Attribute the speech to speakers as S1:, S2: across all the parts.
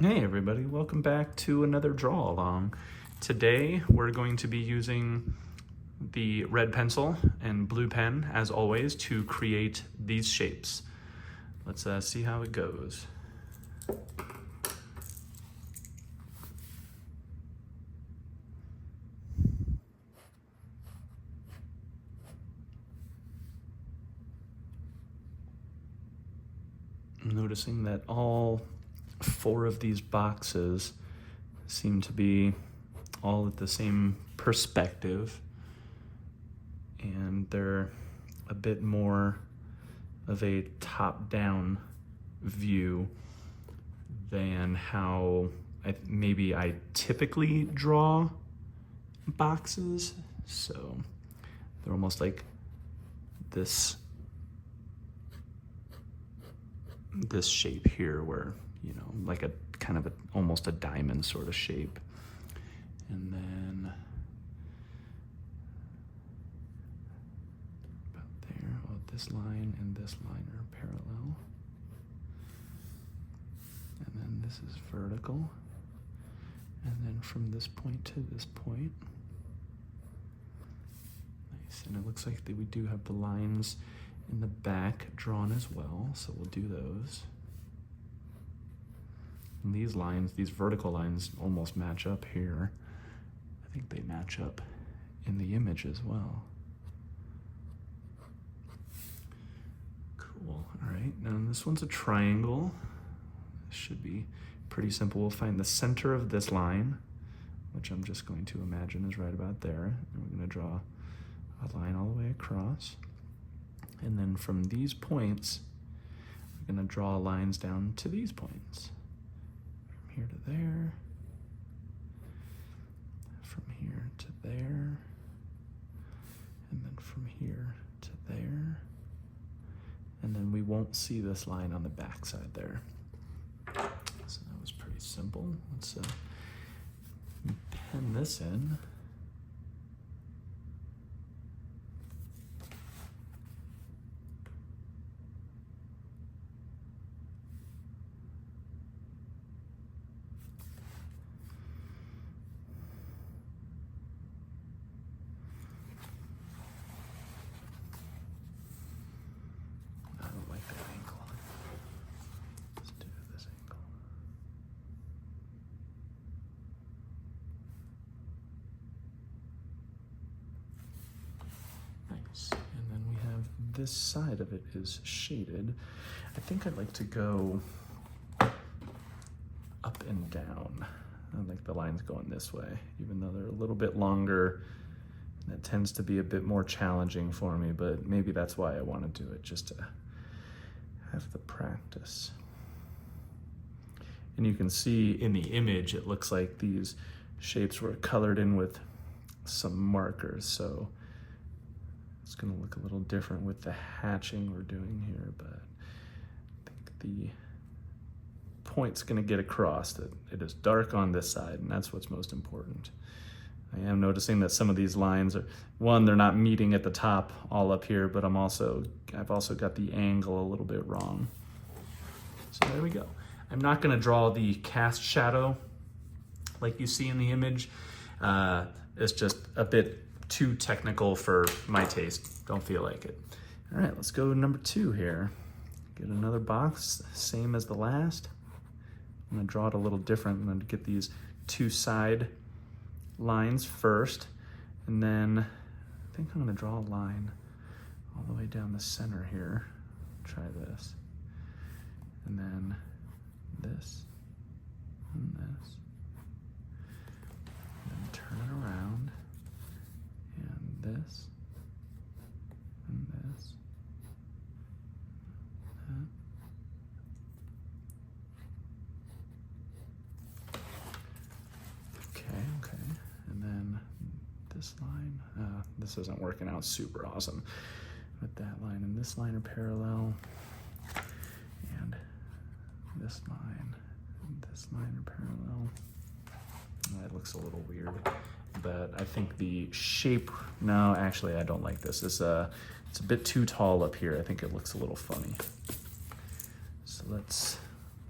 S1: Hey everybody, welcome back to another draw along. Today we're going to be using the red pencil and blue pen as always to create these shapes. Let's see how it goes. I'm noticing that all four of these boxes seem to be all at the same perspective, and they're a bit more of a top-down view than how maybe I typically draw boxes. So they're almost like this shape here, where like a kind of almost a diamond sort of shape. And then about there, well, this line and this line are parallel. And then this is vertical. And then from this point to this point. Nice, and it looks like we do have the lines in the back drawn as well, so we'll do those. And these lines, these vertical lines, almost match up here. I think they match up in the image as well. Cool, all right, now this one's a triangle. This should be pretty simple. We'll find the center of this line, which I'm just going to imagine is right about there. And we're gonna draw a line all the way across. And then from these points, we're gonna draw lines down to these points. From here to there, from here to there, and then from here to there. And then we won't see this line on the back side there. So that was pretty simple. Let's pen this in. And then we have this side of it is shaded. I think I'd like to go up and down. I like the lines going this way, even though they're a little bit longer. That tends to be a bit more challenging for me, but maybe that's why I want to do it, just to have the practice. And you can see in the image, it looks like these shapes were colored in with some markers, so it's gonna look a little different with the hatching we're doing here, but I think the point's gonna get across that it is dark on this side, and that's what's most important. I am noticing that some of these lines are, one, they're not meeting at the top all up here, but I've also got the angle a little bit wrong. So there we go. I'm not gonna draw the cast shadow like you see in the image. It's just a bit too technical for my taste. Don't feel like it. All right, let's go to number 2 here. Get another box, same as the last. I'm gonna draw it a little different. I'm gonna get these 2 side lines first, and then I think I'm gonna draw a line all the way down the center here. Try this. And then this, and this. And then turn it around. This, and this, that. Okay, and then this line, this isn't working out super awesome, but that line and this line are parallel, and this line and this line are parallel. That looks a little weird. But I think the shape, no, actually I don't like this. It's a bit too tall up here. I think it looks a little funny. So let's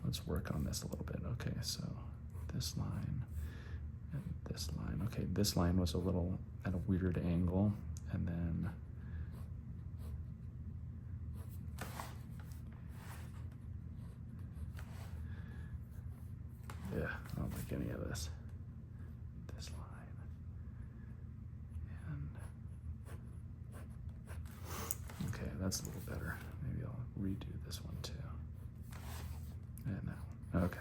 S1: let's work on this a little bit. Okay, so this line and this line. Okay, this line was a little at a weird angle, and then yeah, I don't like any of this. This line. And okay, that's a little better. Maybe I'll redo this one too. And that one. Okay.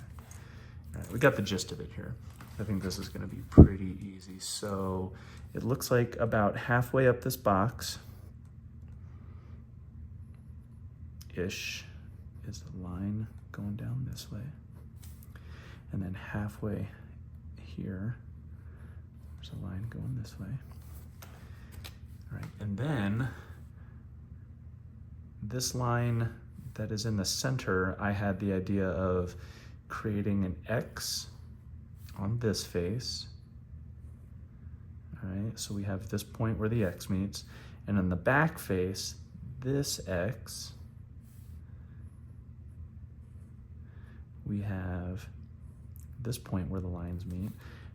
S1: All right, we got the gist of it here. I think this is going to be pretty easy. So it looks like about halfway up this box ish is the line going down this way. And then halfway here, there's a line going this way. All right, and then this line that is in the center, I had the idea of creating an X on this face. All right, so we have this point where the X meets, and on the back face, this X, we have this point where the lines meet.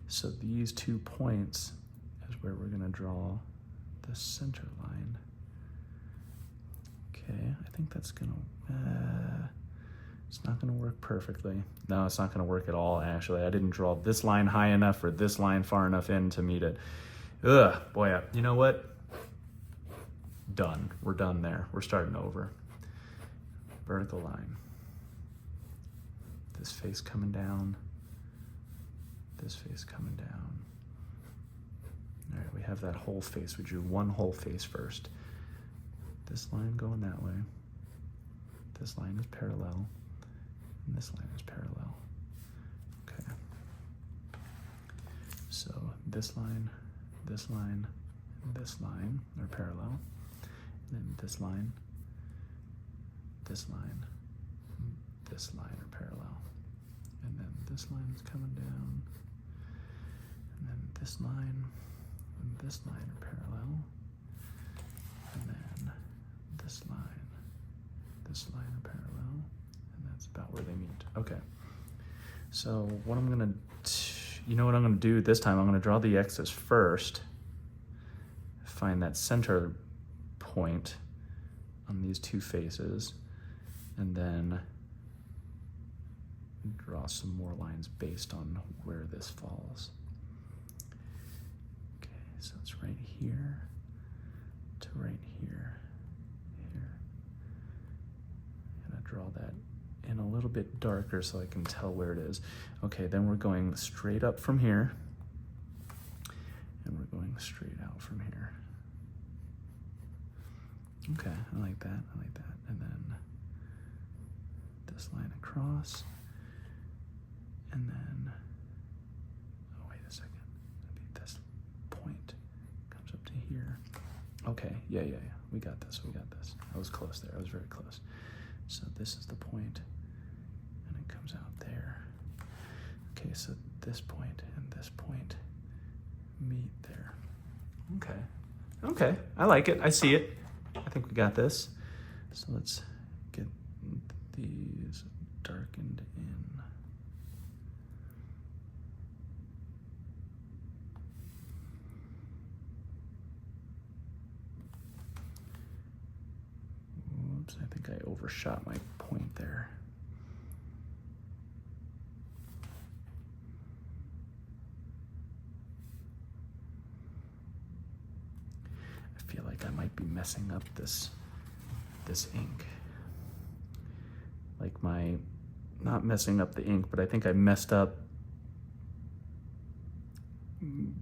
S1: So these 2 points is where we're gonna draw the center line. Okay, I think that's gonna, it's not gonna work perfectly. No, it's not gonna work at all, actually. I didn't draw this line high enough or this line far enough in to meet it. Ugh, boy, you know what? Done, we're done there. We're starting over. Vertical line. This face coming down. This face coming down. All right, we have that whole face. We drew one whole face first. This line going that way. This line is parallel, and this line is parallel. Okay. So this line, and this line are parallel. And then this line, and this line are parallel. And then this line is coming down. And then this line and this line are parallel. And then this line are parallel. And that's about where they meet. Okay. So what I'm gonna, you know what I'm gonna do this time? I'm gonna draw the X's first. Find that center point on these 2 faces. And then draw some more lines based on where this falls. Okay, so it's right here to right here, here. I'm gonna draw that in a little bit darker so I can tell where it is. Okay, then we're going straight up from here, and we're going straight out from here. Okay, I like that, And then this line across. And then, oh, wait a second. Maybe this point comes up to here. Okay, yeah. We got this. I was close there. I was very close. So this is the point, and it comes out there. Okay, so this point and this point meet there. Okay, I like it. I see it. I think we got this. So let's get these darkened in. Whoops, I think I overshot my point there. I feel like I might be messing up this ink. Like not messing up the ink, but I think I messed up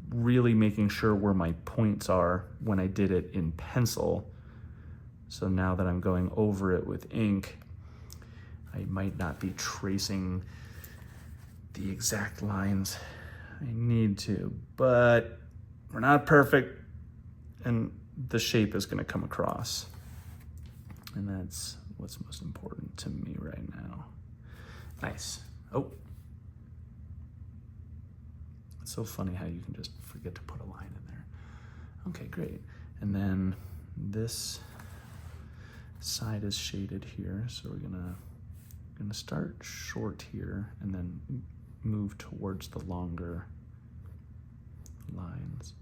S1: really making sure where my points are when I did it in pencil. So now that I'm going over it with ink, I might not be tracing the exact lines I need to, but we're not perfect, and the shape is gonna come across. And that's what's most important to me right now. Nice. Oh. It's so funny how you can just forget to put a line in there. Okay, great. And then this side is shaded here, so we're gonna gonna start short here and then move towards the longer lines,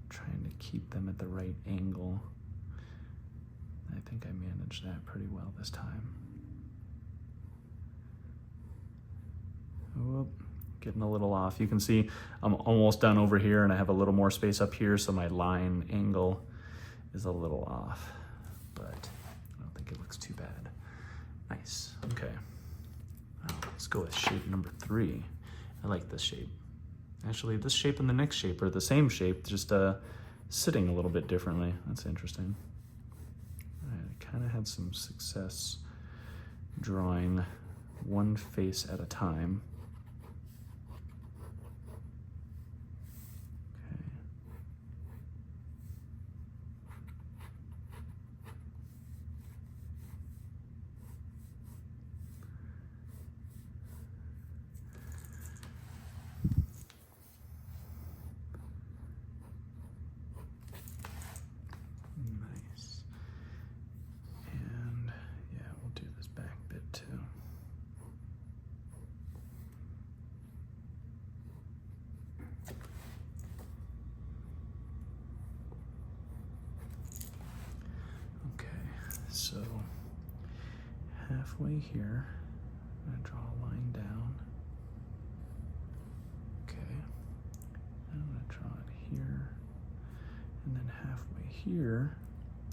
S1: trying to keep them at the right angle. I think I managed that pretty well this time. Whoop, getting a little off. You can see I'm almost done over here and I have a little more space up here, so my line angle is a little off, but I don't think it looks too bad. Nice, okay. Well, let's go with shape number 3. I like this shape. Actually, this shape and the next shape are the same shape, just sitting a little bit differently. That's interesting. I kind of had some success drawing one face at a time. Okay. Nice. And yeah, we'll do this back bit too. Okay, so halfway here, I'm gonna draw a line down. Okay, I'm gonna draw it here, and then halfway here,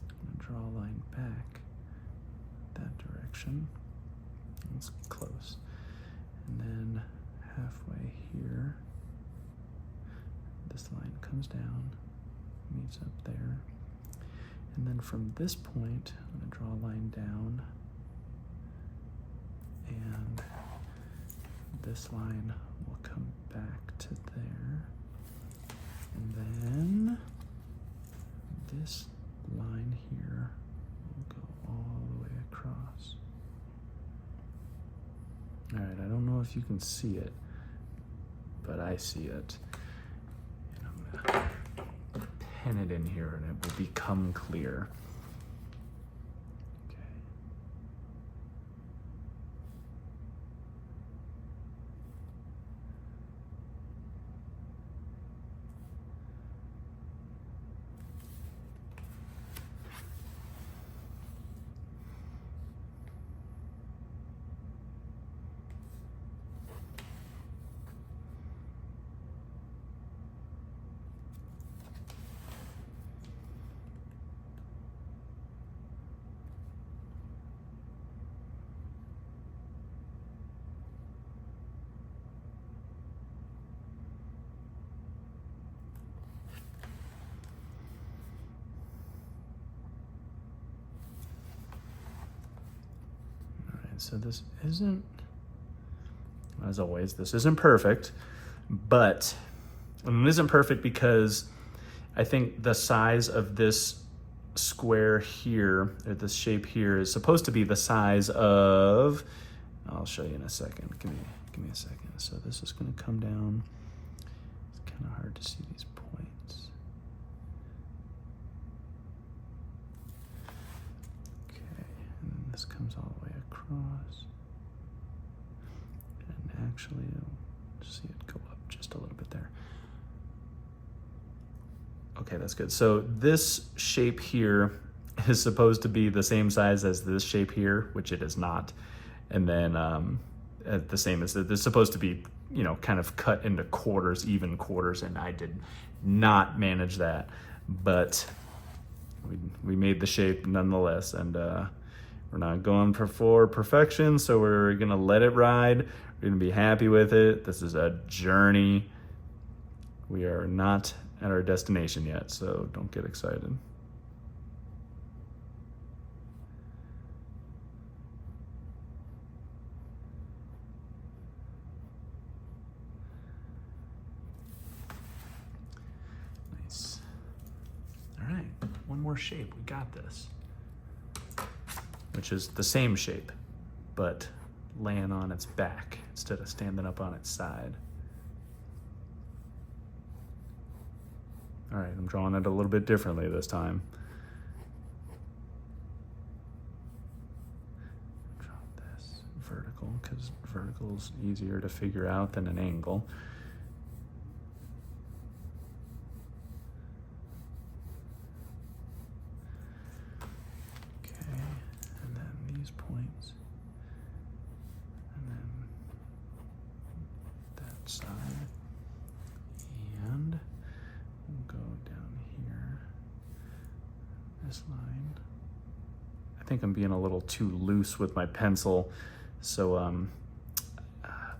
S1: I'm gonna draw a line back that direction. It's close. And then halfway here, this line comes down, meets up there. And then from this point, I'm gonna draw a line down, and this line will come back to there. And then this line here will go all the way across. All right, I don't know if you can see it, but I see it. And I'm gonna pen it in here and it will become clear. Okay. So this isn't, as always, this isn't perfect, but it isn't perfect because I think the size of this square here, or this shape here, is supposed to be the size of, I'll show you in a second. Give me a second. So this is going to come down. It's kind of hard to see these points. Okay, and then this comes all the way across. And actually, I'll see it go up just a little bit there. Okay, that's good. So this shape here is supposed to be the same size as this shape here, which it is not. And then the same as this is supposed to be, you know, kind of cut into quarters, even quarters, and I did not manage that. But we made the shape nonetheless, and we're not going for perfection, so we're gonna let it ride. We're gonna be happy with it. This is a journey. We are not at our destination yet, so don't get excited. Nice. All right, one more shape. We got this. Which is the same shape, but laying on its back instead of standing up on its side. All right, I'm drawing it a little bit differently this time. Draw this vertical, because vertical is easier to figure out than an angle. Okay, and then these points, and then that side, and we'll go down here, this line. I think I'm being a little too loose with my pencil, so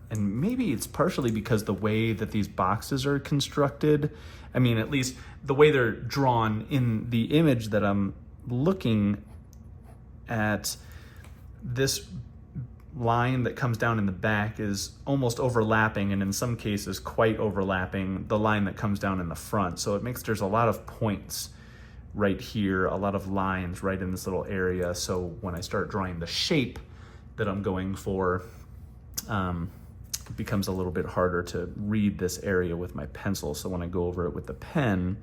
S1: and maybe it's partially because the way that these boxes are constructed. I mean, at least the way they're drawn in the image that I'm looking at, this line that comes down in the back is almost overlapping, and in some cases quite overlapping, the line that comes down in the front. So it makes, there's a lot of points right here, a lot of lines right in this little area. So when I start drawing the shape that I'm going for, it becomes a little bit harder to read this area with my pencil. So when I go over it with the pen,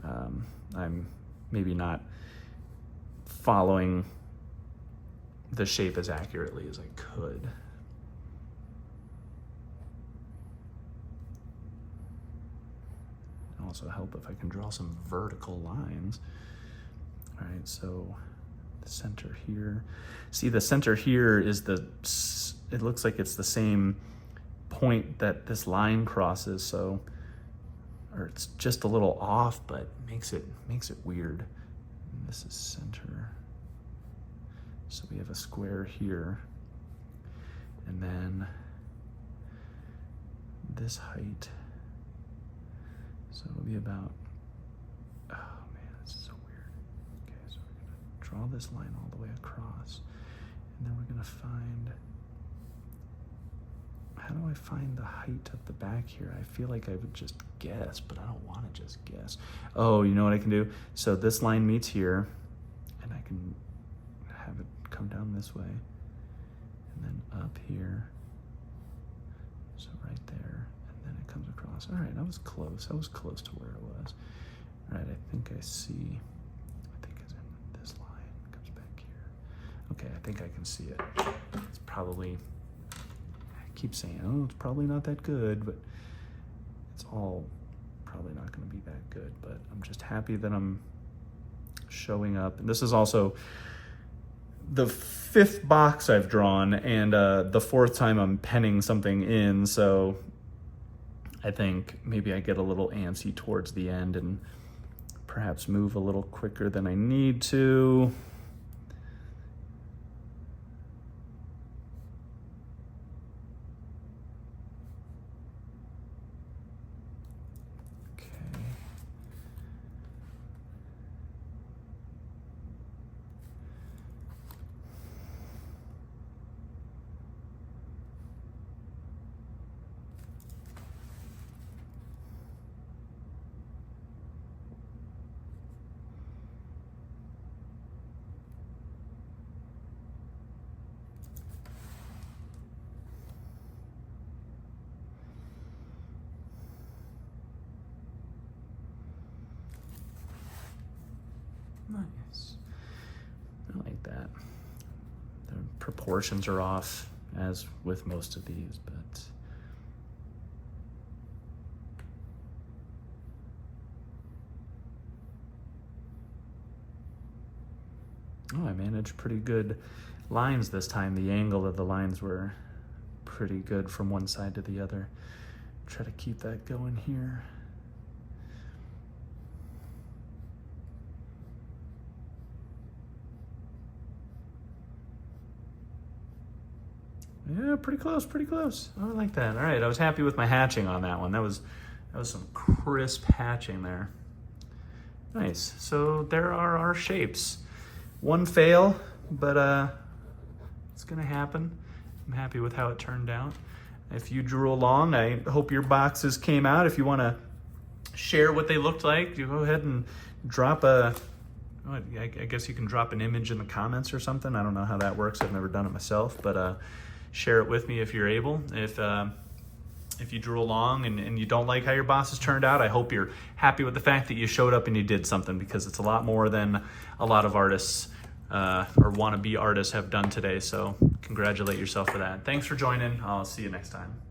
S1: I'm maybe not following the shape as accurately as I could. It'll also help if I can draw some vertical lines. All right, so the center here. See, the center here is it looks like it's the same point that this line crosses, so, or it's just a little off, but makes it weird. And this is center. So we have a square here, and then this height. So it'll be about, oh man, this is so weird. Okay, so we're gonna draw this line all the way across, and then we're gonna find, how do I find the height of the back here? I feel like I would just guess, but I don't want to just guess. Oh, you know what I can do? So this line meets here, and I can have it come down this way, and then up here. So right there, and then it comes across. All right, I was close. I was close to where it was. All right, I think I see, I think it's in this line. It comes back here. Okay, I think I can see it. It's probably, keep saying, oh, it's probably not that good, but it's all probably not going to be that good. But I'm just happy that I'm showing up. And this is also the 5th box I've drawn, and the 4th time I'm penning something in. So I think maybe I get a little antsy towards the end and perhaps move a little quicker than I need to. Nice. I like that. The proportions are off, as with most of these, but oh, I managed pretty good lines this time. The angle of the lines were pretty good from one side to the other. Try to keep that going here. Yeah, pretty close, pretty close. Oh, I like that. All right, I was happy with my hatching on that one. That was some crisp hatching there. Nice. So there are our shapes. One fail, but it's gonna happen. I'm happy with how it turned out. If you drew along, I hope your boxes came out. If you want to share what they looked like, you go ahead and drop I guess you can drop an image in the comments or something. I don't know how that works. I've never done it myself, but share it with me if you're able. If you drew along and you don't like how your boxes turned out, I hope you're happy with the fact that you showed up and you did something, because it's a lot more than a lot of artists or wannabe artists have done today. So congratulate yourself for that. Thanks for joining. I'll see you next time.